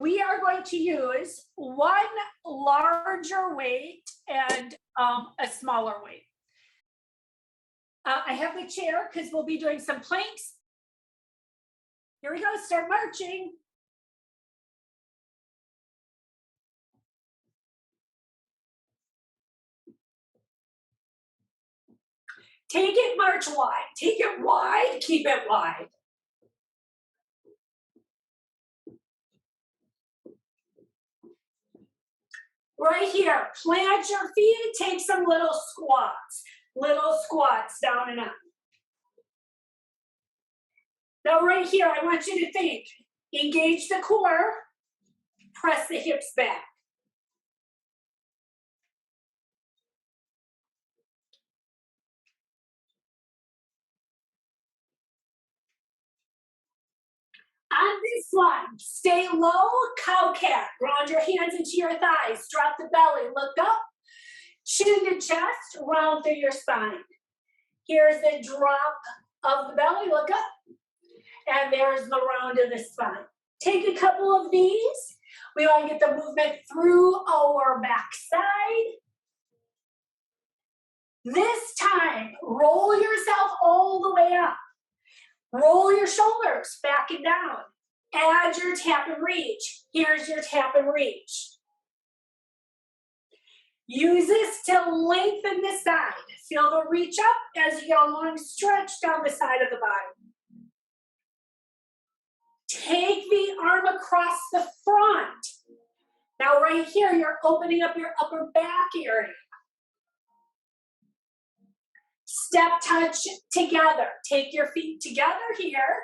we are going to use one larger weight and a smaller weight. I have the chair because we'll be doing some planks. Here we go, start marching. Take it, march wide. Take it wide, keep it wide. Right here, plant your feet, take some little squats down and up. Now right here, I want you to think, engage the core, press the hips back. On this one, stay low, cow cat. Ground your hands into your thighs, drop the belly, look up, chin to chest, round through your spine. Here's the drop of the belly, look up, and there's the round of the spine. Take a couple of these. We want to get the movement through our backside. This time, roll yourself all the way up. Roll your shoulders back and down. Add your tap and reach. Here's your tap and reach. Use this to lengthen the side. Feel the reach up as you get a long stretch down the side of the body. Take the arm across the front. Now right here, you're opening up your upper back area. Step touch together. Take your feet together here.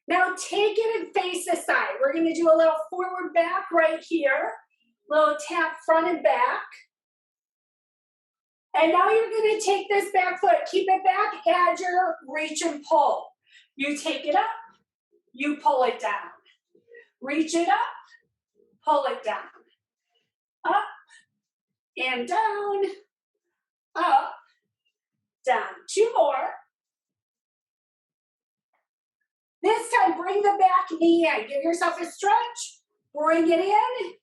Now take it and face the side. We're going to do a little forward back right here. Little tap front and back. And now you're going to take this back foot. Keep it back. Add your reach and pull. You take it up. You pull it down. Reach it up, pull it down, up and down, up, down. Two more. This time, bring the back knee in. Give yourself a stretch, bring it in,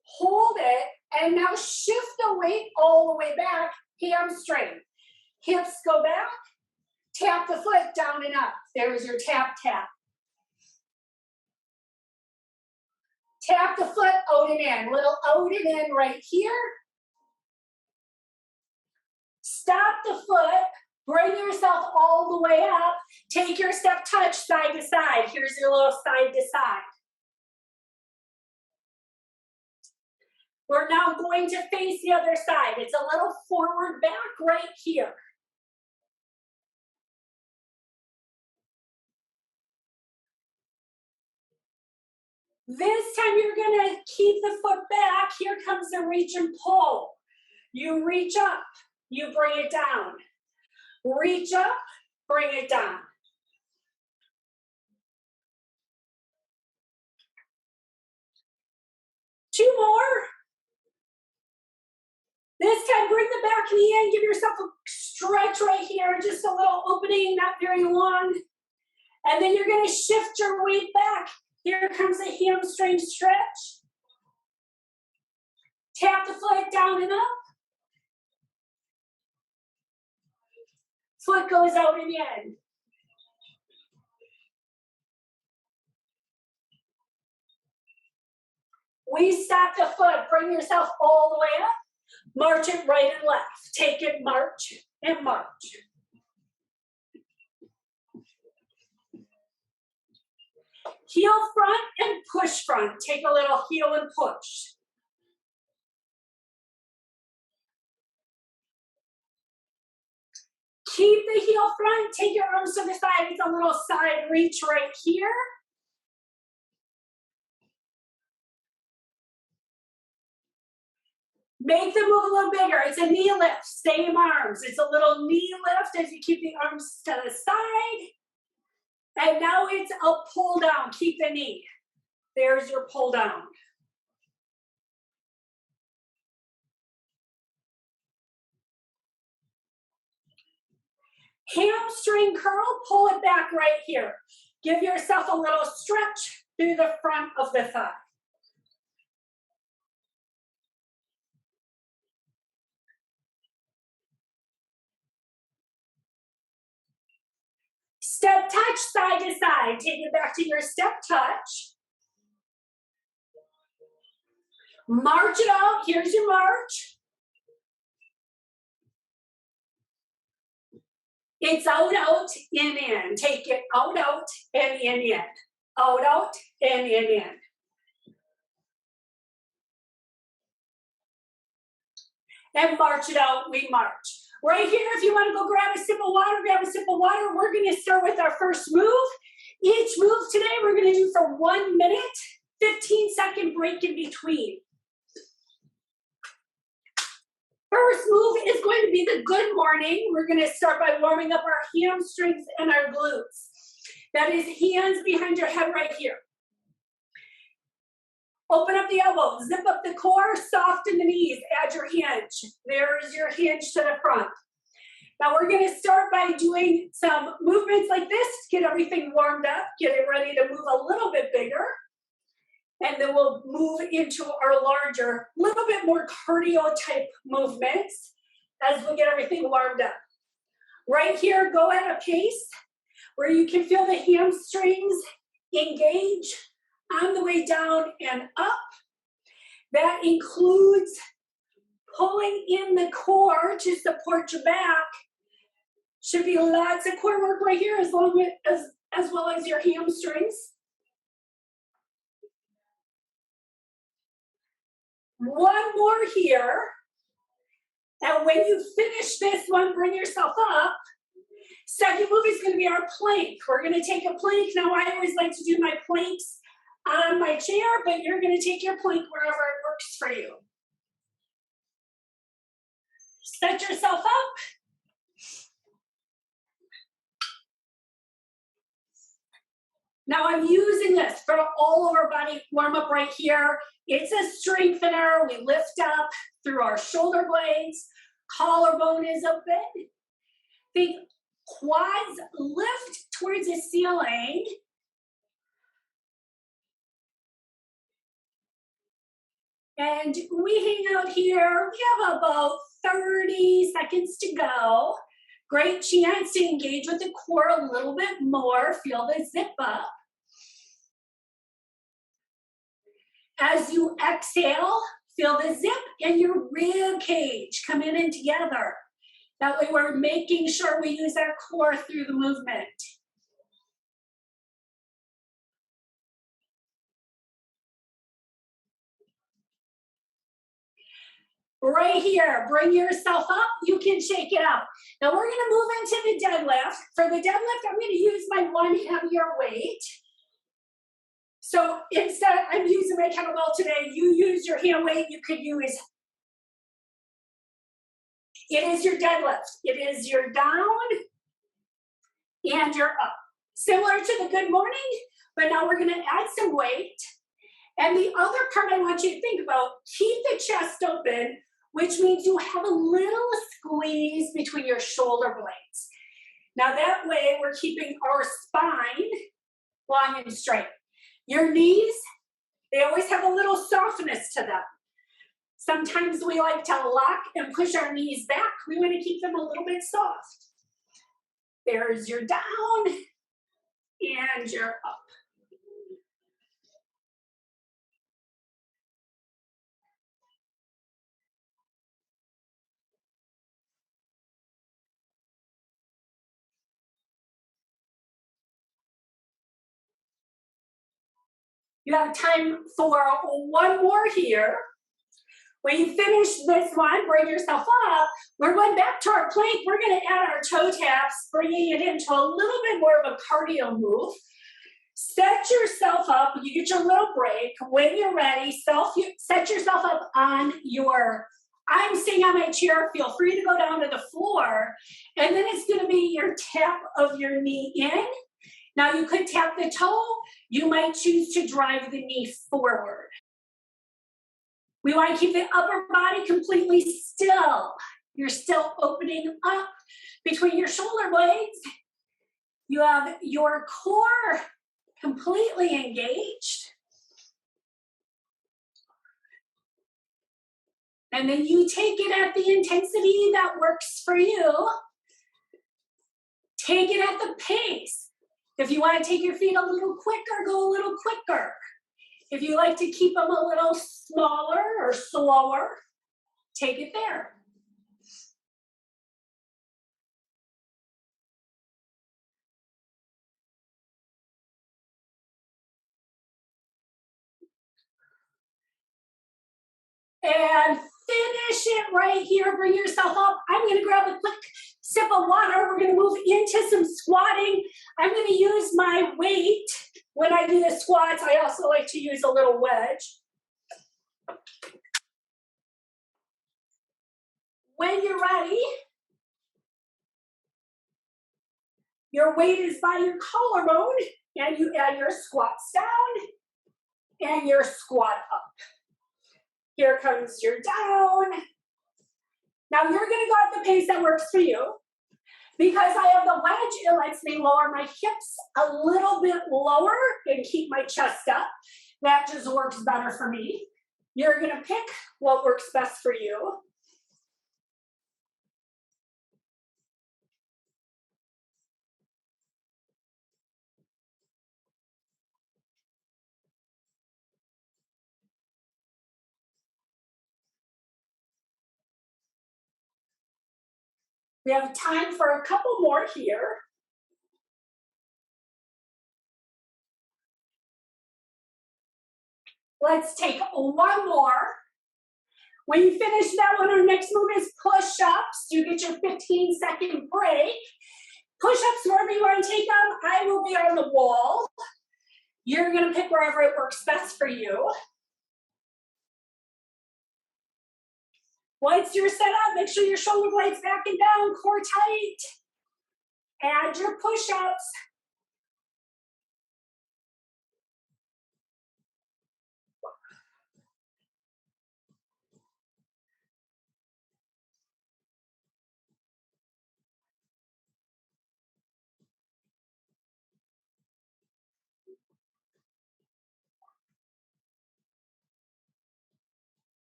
hold it, and now shift the weight all the way back, hamstring. Hips go back, tap the foot down and up. There's your tap, tap. Tap the foot out and in, little out and in right here. Stop the foot, bring yourself all the way up. Take your step touch side to side. Here's your little side to side. We're now going to face the other side. It's a little forward back right here. This time you're going to keep the foot back. Here comes the reach and pull. You reach up, you bring it down. Reach up, bring it down. Two more. This time bring the back knee in. Give yourself a stretch right here. Just a little opening, not very long. And then you're going to shift your weight back. Here comes a hamstring stretch. Tap the foot down and up. Foot goes out and in. We stop the foot. Bring yourself all the way up. March it right and left. Take it, march, and march. Heel front and push front. Take a little heel and push. Keep the heel front. Take your arms to the side. It's a little side reach right here. Make the move a little bigger. It's a knee lift. Same arms. It's a little knee lift as you keep the arms to the side. And now it's a pull down. Keep the knee. There's your pull down. Hamstring curl, pull it back right here. Give yourself a little stretch through the front of the thigh. Step touch, side to side. Take it back to your step touch. March it out. Here's your march. It's out, out, in. Take it out, out, and in. Out, out, and in. And march it out, we march. Right here, if you want to go grab a sip of water, grab a sip of water. We're going to start with our first move. Each move today, we're going to do for 1 minute, 15-second break in between. First move is going to be the good morning. We're going to start by warming up our hamstrings and our glutes. That is hands behind your head right here. Open up the elbows, zip up the core, soften the knees, add your hinge. There's your hinge to the front. Now we're going to start by doing some movements like this, get everything warmed up, get it ready to move a little bit bigger. And then we'll move into our larger, little bit more cardio type movements as we get everything warmed up. Right here, go at a pace where you can feel the hamstrings engage on the way down and up. That includes pulling in the core to support your back. Should be lots of core work right here as well as your hamstrings. One more here. And when you finish this one, bring yourself up. Second move is going to be our plank. We're going to take a plank. Now, I always like to do my planks on my chair, but you're going to take your plank wherever it works for you. Set yourself up. Now I'm using this for all of our body warm up right here. It's a strengthener. We lift up through our shoulder blades. Collarbone is open. The quads lift towards the ceiling. And we hang out here. We have about 30 seconds to go. Great chance to engage with the core a little bit more. Feel the zip up. As you exhale, feel the zip in your rib cage coming in together. That way we're making sure we use our core through the movement. Right here, bring yourself up. You can shake it up. Now we're going to move into the deadlift. For the deadlift, I'm going to use my one heavier weight. So instead, I'm using my kettlebell today. You use your hand weight. You could use. It is your deadlift. It is your down and your up. Similar to the good morning, but now we're going to add some weight. And the other part I want you to think about, keep the chest open, which means you have a little squeeze between your shoulder blades. Now that way we're keeping our spine long and straight. Your knees, they always have a little softness to them. Sometimes we like to lock and push our knees back. We want to keep them a little bit soft. There's your down and your up. You have time for one more here. When you finish this one, bring yourself up. We're going back to our plank. We're going to add our toe taps, bringing it into a little bit more of a cardio move. Set yourself up. You get your little break. When you're ready, set yourself up on your, I'm sitting on my chair. Feel free to go down to the floor. And then it's going to be your tap of your knee in. Now you could tap the toe. You might choose to drive the knee forward. We want to keep the upper body completely still. You're still opening up between your shoulder blades. You have your core completely engaged. And then you take it at the intensity that works for you. Take it at the pace. If you want to take your feet a little quicker, go a little quicker. If you like to keep them a little smaller or slower, take it there. And finish it right here. Bring yourself up. I'm going to grab a quick sip of water. We're going to move into some squatting. I'm going to use my weight when I do the squats. I also like to use a little wedge. When you're ready, your weight is by your collarbone, and you add your squats down and your squat up. Here comes your down. Now you're going to go at the pace that works for you. Because I have the wedge, it lets me lower my hips a little bit lower and keep my chest up. That just works better for me. You're going to pick what works best for you. We have time for a couple more here. Let's take one more. When you finish that one, our next move is push-ups. You get your 15-second break. Push-ups wherever you want to take them. I will be on the wall. You're going to pick wherever it works best for you. Once you're set up, make sure your shoulder blades back and down, core tight. Add your push-ups.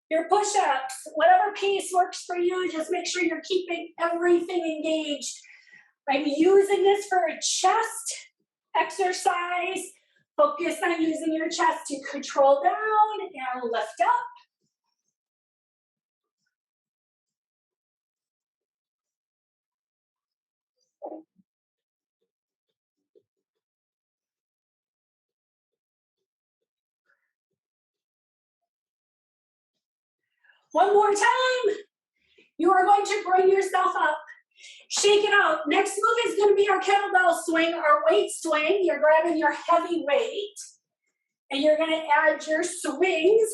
Your push-ups, whatever pace works for you, just make sure you're keeping everything engaged. I'm using this for a chest exercise. Focus on using your chest to control down and lift up. One more time. You are going to bring yourself up. Shake it out. Next move is going to be our kettlebell swing, our weight swing. You're grabbing your heavy weight, and you're going to add your swings.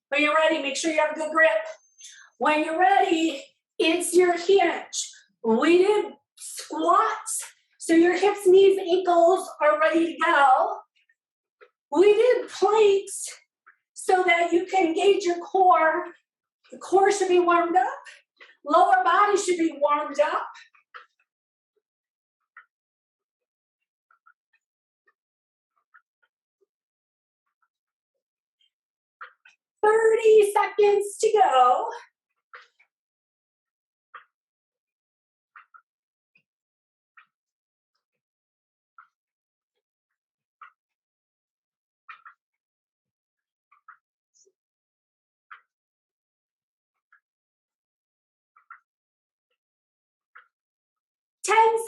When you're ready, make sure you have a good grip. When you're ready, it's your hinge. We did squats, so your hips, knees, ankles are ready to go. We did planks so that you can engage your core. The core should be warmed up. Lower body should be warmed up. "30 seconds to go."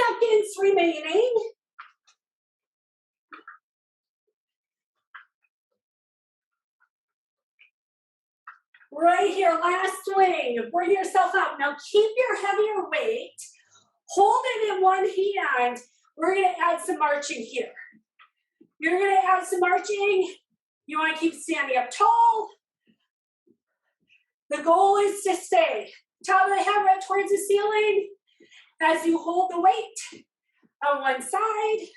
Seconds remaining. Right here, last swing. Bring yourself up. Now keep your heavier weight. Hold it in one hand. We're going to add some marching here. You're going to add some marching. You want to keep standing up tall. The goal is to stay top of the head right towards the ceiling as you hold the weight on one side.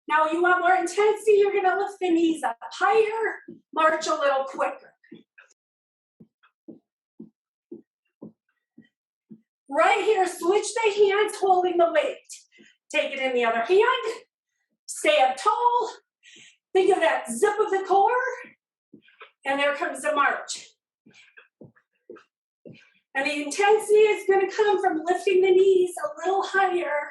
Now you want more intensity, you're gonna lift the knees up higher, march a little quicker. Right here, switch the hands holding the weight. Take it in the other hand, stay up tall. Think of that zip of the core, and there comes the march. And the intensity is gonna come from lifting the knees a little higher.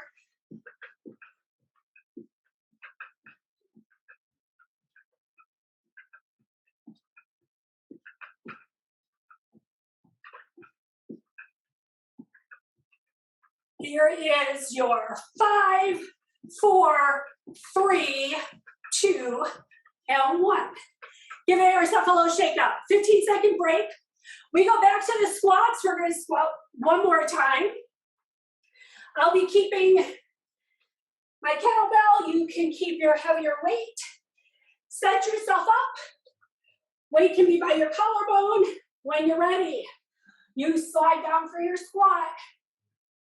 Here is your 5, 4, 3, 2, and 1. Give yourself a little shake up. 15-second break. We go back to the squats. We're going to squat one more time. I'll be keeping my kettlebell. You can keep your heavier weight. Set yourself up. Weight can be by your collarbone. When you're ready, you slide down for your squat.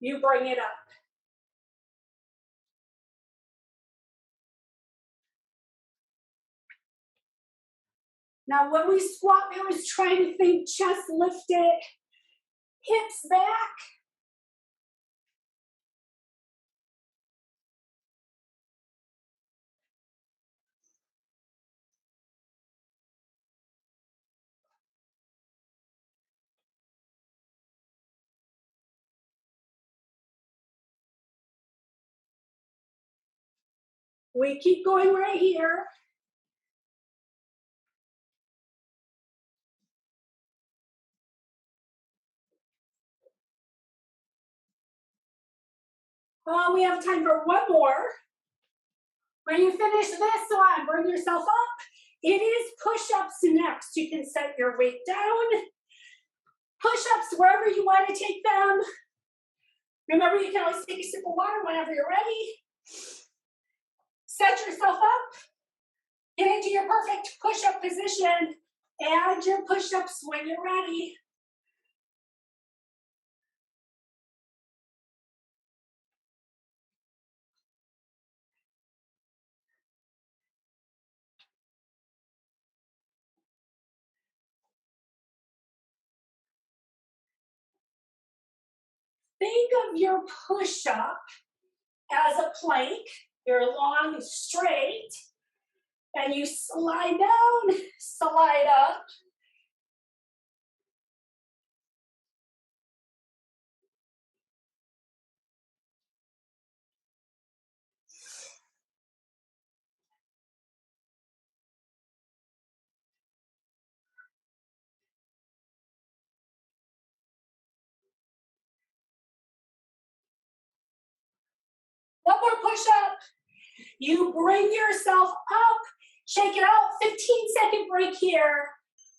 You bring it up. Now when we squat, we always try to think chest lifted, hips back. We keep going right here. We have time for one more. When you finish this one, bring yourself up. It is push-ups next. You can set your weight down. Push-ups wherever you want to take them. Remember, you can always take a sip of water whenever you're ready. Set yourself up. Get into your perfect push-up position. Add your push-ups when you're ready. Think of your push-up as a plank. You're long and straight, and you slide down, slide up. One more push-up. You bring yourself up, shake it out, 15-second break here.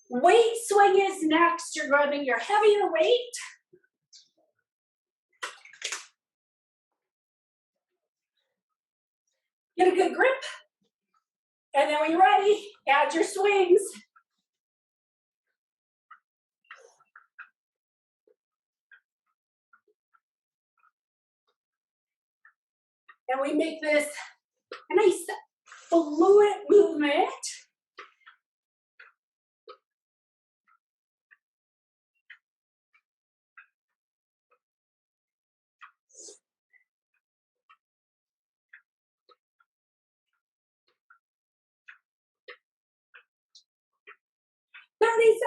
Weight swing is next. You're grabbing your heavier weight. Get a good grip. And then when you're ready, add your swings. And we make this a nice fluid movement.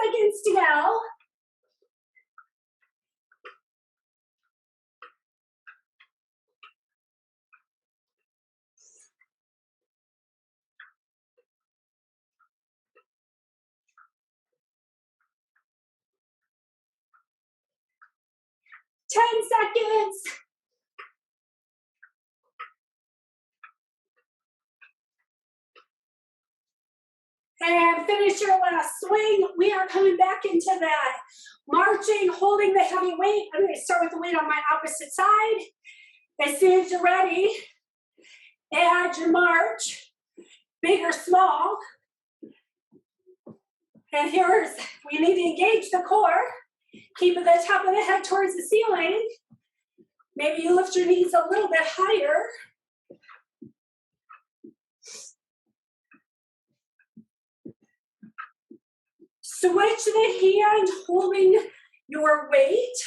Seconds to go. Seconds. And finish your last swing. We are coming back into that marching, holding the heavy weight. I'm going to start with the weight on my opposite side. As soon as you're ready, add your march, big or small. And here's, we need to engage the core. Keep the top of the head towards the ceiling. Maybe you lift your knees a little bit higher. Switch the hand holding your weight.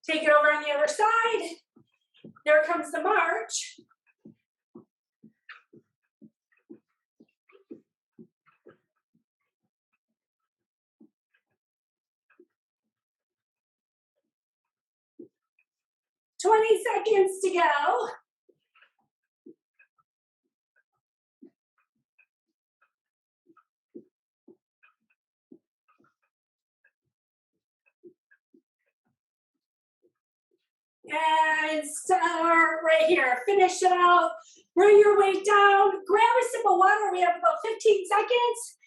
Take it over on the other side. There comes the march. "20 seconds to go." And start right here. Finish it out. Bring your weight down. Grab a sip of water. We have about 15 seconds.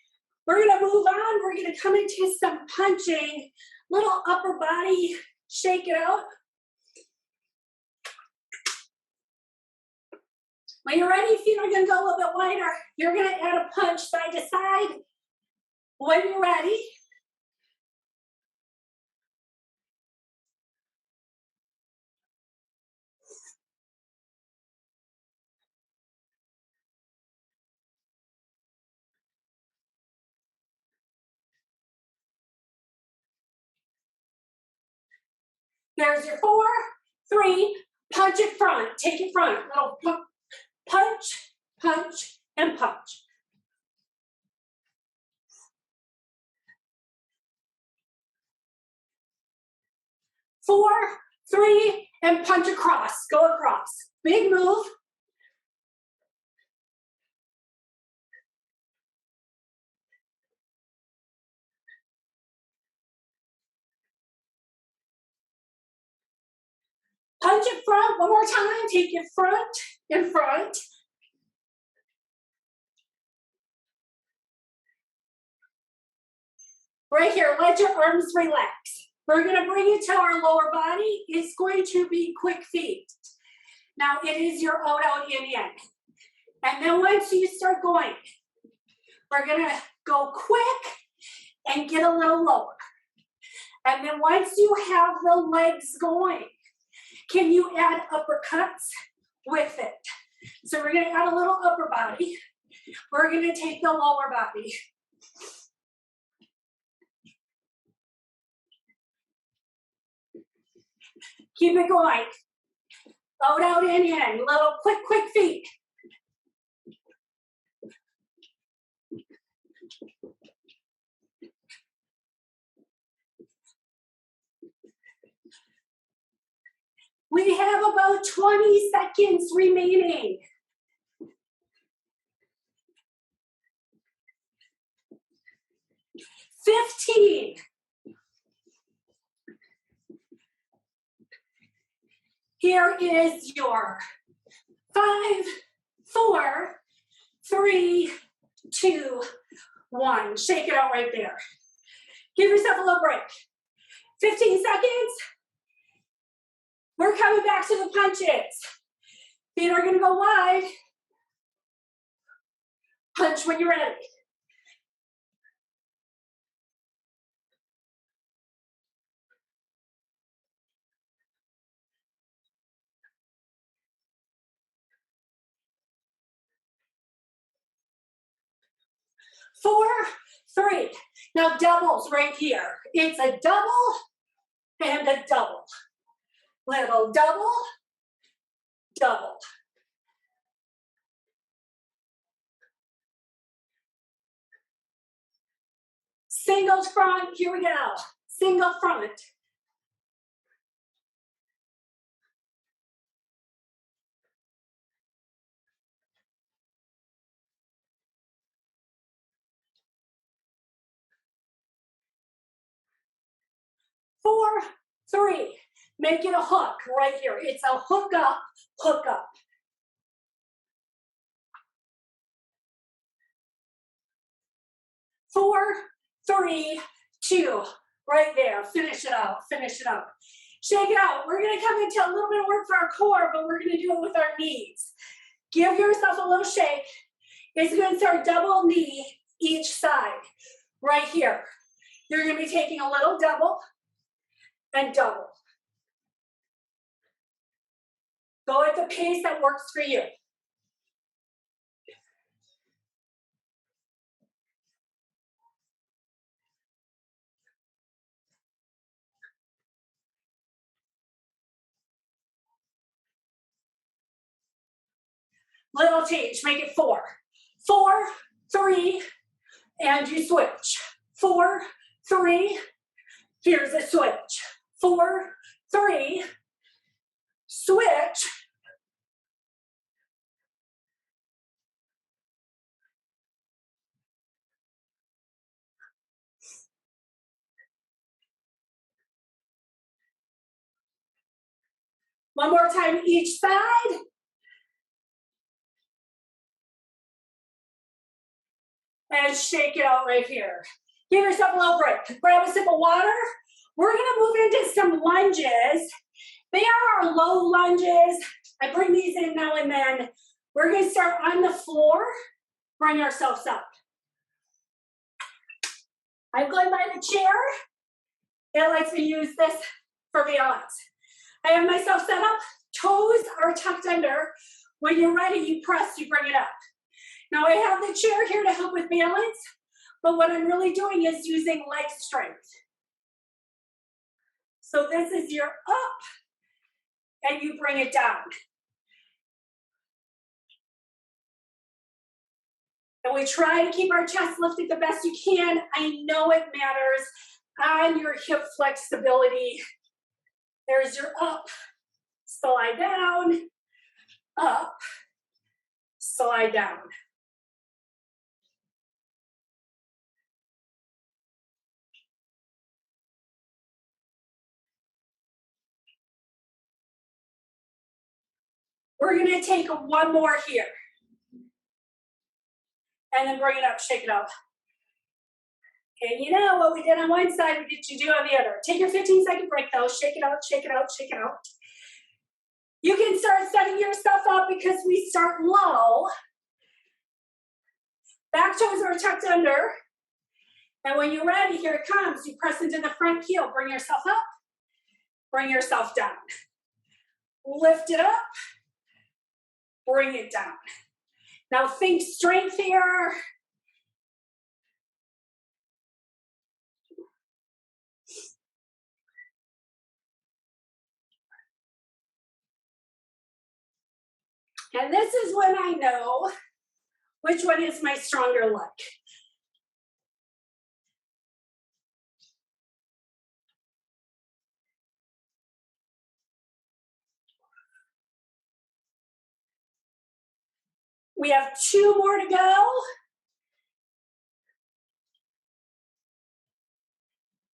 We're going to move on. We're going to come into some punching. Little upper body. Shake it out. When you're ready, feet are going to go a little bit wider. You're going to add a punch side to side. When you're ready. There's your 4, 3, punch it front, take it front. Little punch, punch, and punch. 4, 3, and punch across, go across. Big move. Punch it front, one more time, take it front and front. Right here, let your arms relax. We're gonna bring it to our lower body. It's going to be quick feet. Now it is your out, in. And then once you start going, we're gonna go quick and get a little lower. And then once you have the legs going, can you add uppercuts with it? So we're gonna add a little upper body. We're gonna take the lower body. Keep it going. Out, in. Little quick feet. We have about 20 seconds remaining. $15. Here is your 5, 4, 3, 2, 1. Shake it out right there. Give yourself a little break. 15 seconds. We're coming back to the punches. Feet are gonna go wide. Punch when you're ready. Four, 3. Now doubles right here. It's a double and a double. Little double, double. Singles front, here we go. Single front. Four, 3. Make it a hook right here. It's a hook up, hook up. 4, 3, 2. Right there. Finish it out. Finish it out. Shake it out. We're going to come into a little bit of work for our core, but we're going to do it with our knees. Give yourself a little shake. It's going to start double knee each side. Right here. You're going to be taking a little double and double. Go at the pace that works for you. Little change, make it 4. 4, 3, and you switch. 4, 3, here's a switch. 4, 3, switch. One more time each side. And shake it out right here. Give yourself a little break. Grab a sip of water. We're gonna move into some lunges. They are our low lunges. I bring these in now and then. We're gonna start on the floor, bring ourselves up. I'm going by the chair. It lets me use this for balance. I have myself set up. Toes are tucked under. When you're ready, you press, you bring it up. Now I have the chair here to help with balance, but what I'm really doing is using leg strength. So this is your up, and you bring it down. And we try to keep our chest lifted the best you can. I know it matters on your hip flexibility. There's your up, slide down, up, slide down. We're gonna take one more here. And then bring it up, shake it up. And you know what we did on one side, we get you do on the other. Take your 15-second break though, shake it out, shake it out, shake it out. You can start setting yourself up because we start low. Back toes are tucked under. And when you're ready, here it comes. You press into the front heel, bring yourself up, bring yourself down. Lift it up, bring it down. Now think strength here. And this is when I know which one is my stronger leg. We have 2 more to go.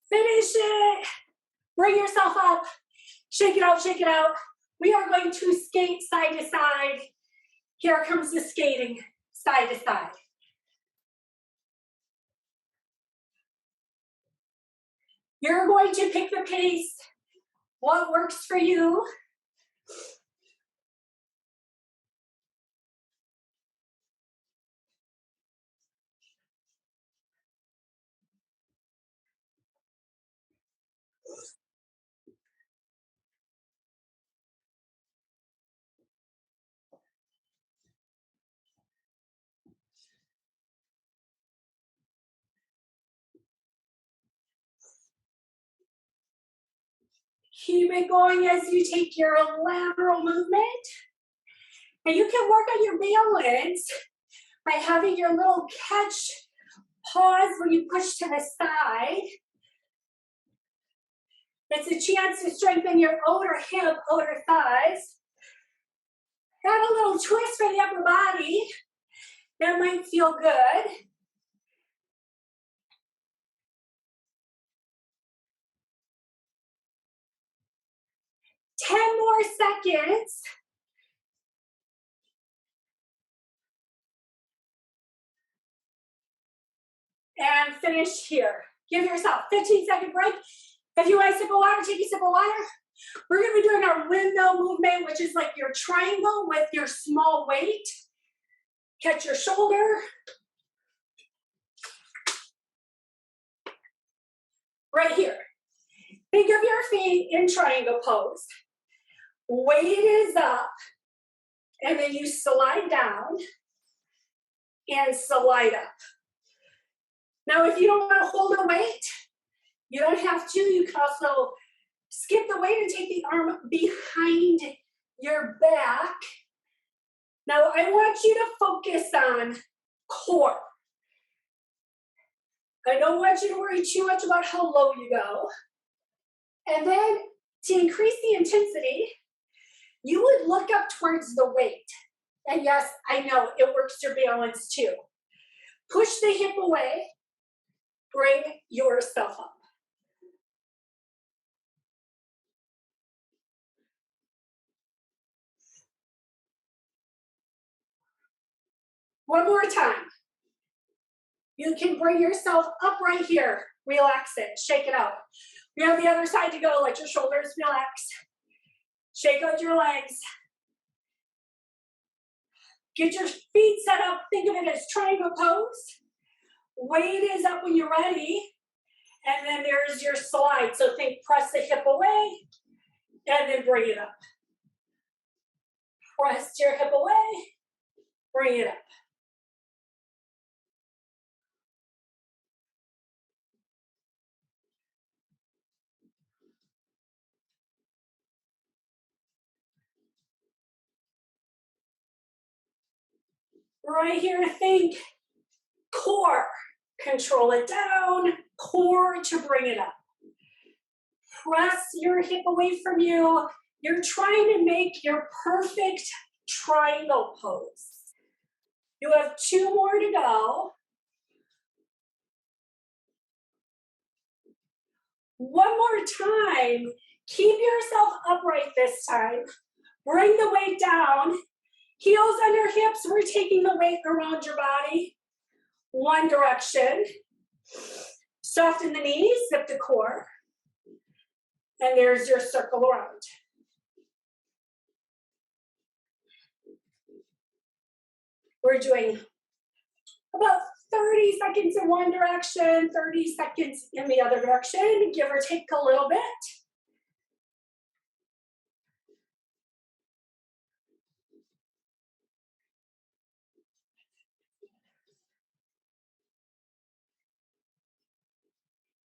Finish it. Bring yourself up. Shake it out, shake it out. We are going to skate side to side. Here comes the skating, side to side. You're going to pick the pace, what works for you. Keep it going as you take your lateral movement. And you can work on your balance by having your little catch pause when you push to the side. It's a chance to strengthen your outer hip, outer thighs. Add a little twist for the upper body. That might feel good. Ten more seconds. And finish here. Give yourself 15-second break. If you want a sip of water, take a sip of water. We're going to be doing our windmill movement, which is like your triangle with your small weight. Catch your shoulder. Right here. Think of your feet in triangle pose. Weight is up, and then you slide down and slide up. Now, if you don't want to hold a weight, you don't have to. You can also skip the weight and take the arm behind your back. Now I want you to focus on core. I don't want you to worry too much about how low you go. And then to increase the intensity, you would look up towards the weight. And yes, I know it works your balance too. Push the hip away, bring yourself up. One more time. You can bring yourself up right here. Relax it, shake it out. We have the other side to go, let your shoulders relax. Shake out your legs. Get your feet set up, think of it as triangle pose. Weight is up when you're ready. And then there's your slide. So think press the hip away and then bring it up. Press your hip away, bring it up. Right here, think core. Control it down, core to bring it up. Press your hip away from you. You're trying to make your perfect triangle pose. You have 2 more to go. One more time. Keep yourself upright this time. Bring the weight down. Heels under hips. We're taking the weight around your body. One direction. Soften the knees, zip the core. And there's your circle around. We're doing about 30 seconds in one direction, 30 seconds in the other direction, give or take a little bit.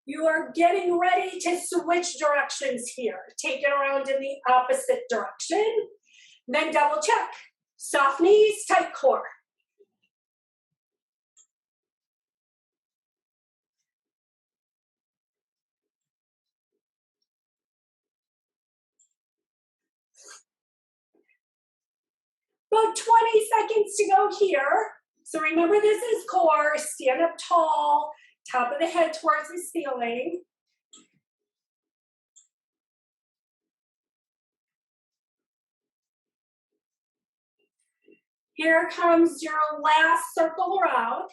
You are getting ready to switch directions here. Take it around in the opposite direction. Then double check. Soft knees, tight core. About 20 seconds to go here. So remember, this is core. Stand up tall, top of the head towards the ceiling. Here comes your last circle around.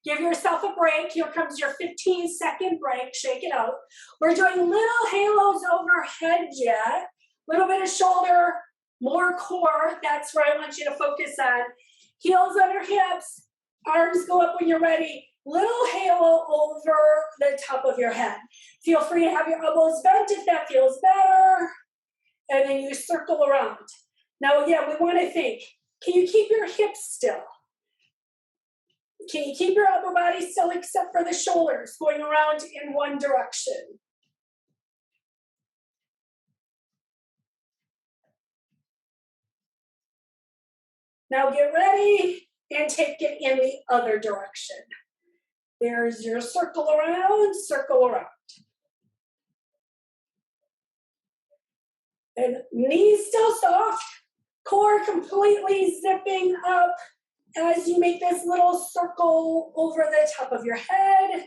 Give yourself a break. Here comes your 15-second break. Shake it out. We're doing little halos overhead yet. Little bit of shoulder, more core. That's where I want you to focus on. Heels under hips. Arms go up when you're ready. Little halo over the top of your head. Feel free to have your elbows bent if that feels better. And then you circle around. Now again, we want to think, can you keep your hips still? Can you keep your upper body still except for the shoulders going around in one direction? Now get ready and take it in the other direction. There's your circle around, circle around. And knees still soft, core completely zipping up as you make this little circle over the top of your head.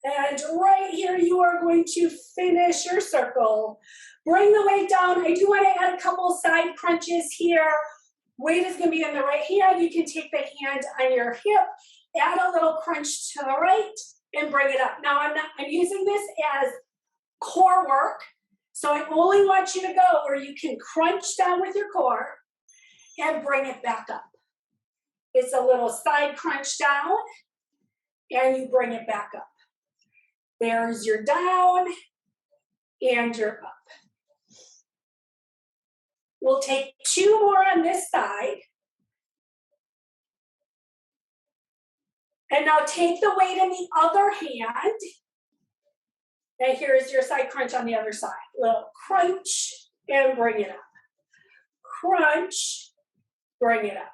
And right here, you are going to finish your circle. Bring the weight down. I do want to add a couple side crunches here. Weight is going to be in the right hand. You can take the hand on your hip, add a little crunch to the right, and bring it up. Now, I'm using this as core work, so I only want you to go where you can crunch down with your core and bring it back up. It's a little side crunch down, and you bring it back up. There's your down and your up. We'll take 2 more on this side. And now take the weight in the other hand And here's your side crunch on the other side. Little crunch and bring it up. Crunch, bring it up.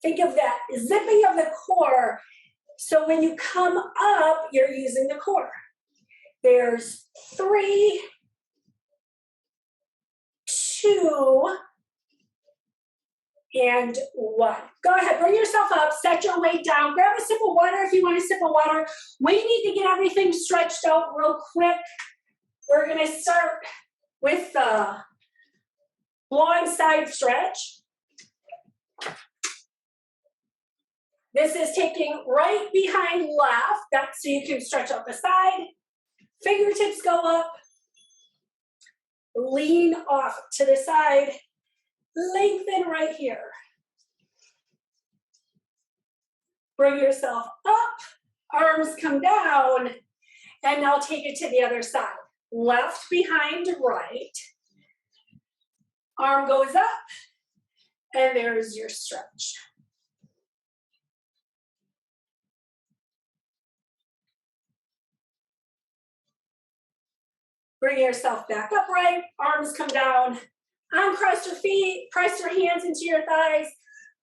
Think of that zipping of the core. So when you come up, you're using the core. There's 3, 2, and 1. Go ahead, bring yourself up, set your weight down, grab a sip of water if you want a sip of water. We need to get everything stretched out real quick. We're gonna start with the long side stretch. This is taking right behind left, that's so you can stretch out the side. Fingertips go up, lean off to the side, lengthen right here. Bring yourself up, arms come down, and now take it to the other side. Left behind right, arm goes up, and there's your stretch. Bring yourself back upright, arms come down, uncross your feet, press your hands into your thighs,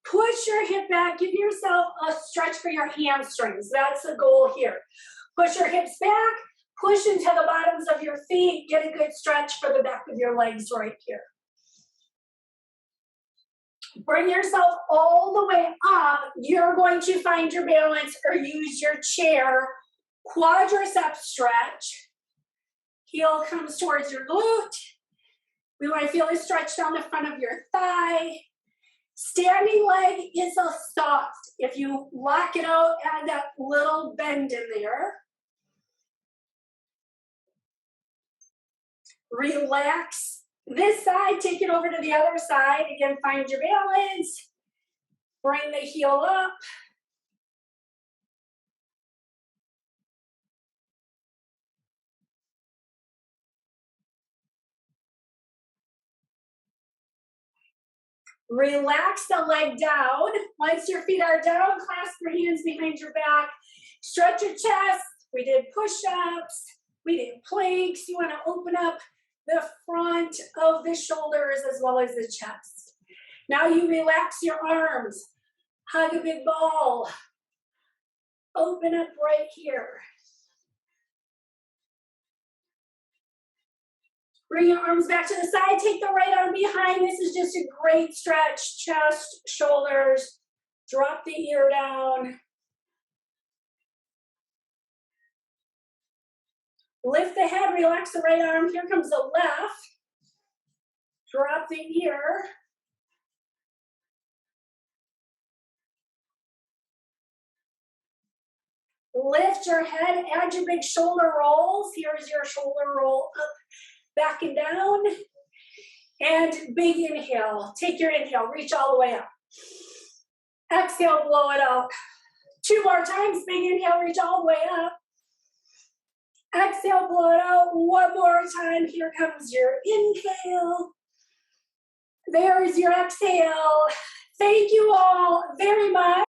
push your hip back, give yourself a stretch for your hamstrings. That's the goal here. Push your hips back, push into the bottoms of your feet, get a good stretch for the back of your legs right here. Bring yourself all the way up. You're going to find your balance or use your chair. Quadricep stretch. Heel comes towards your glute. We want to feel a stretch down the front of your thigh. Standing leg is a soft. If you lock it out, add that little bend in there. Relax this side, take it over to the other side. Again, find your balance. Bring the heel up. Relax the leg down. Once your feet are down, clasp your hands behind your back. Stretch your chest. We did push-ups. We did planks. You want to open up the front of the shoulders as well as the chest. Now you relax your arms. Hug a big ball. Open up right here. Bring your arms back to the side. Take the right arm behind. This is just a great stretch. Chest, shoulders. Drop the ear down. Lift the head. Relax the right arm. Here comes the left. Drop the ear. Lift your head. Add your big shoulder rolls. Here's your shoulder roll up. Back and down, and big inhale. Take your inhale, reach all the way up. Exhale, blow it out. 2 more times, big inhale, reach all the way up. Exhale, blow it out. 1 more time, here comes your inhale. There's your exhale. Thank you all very much.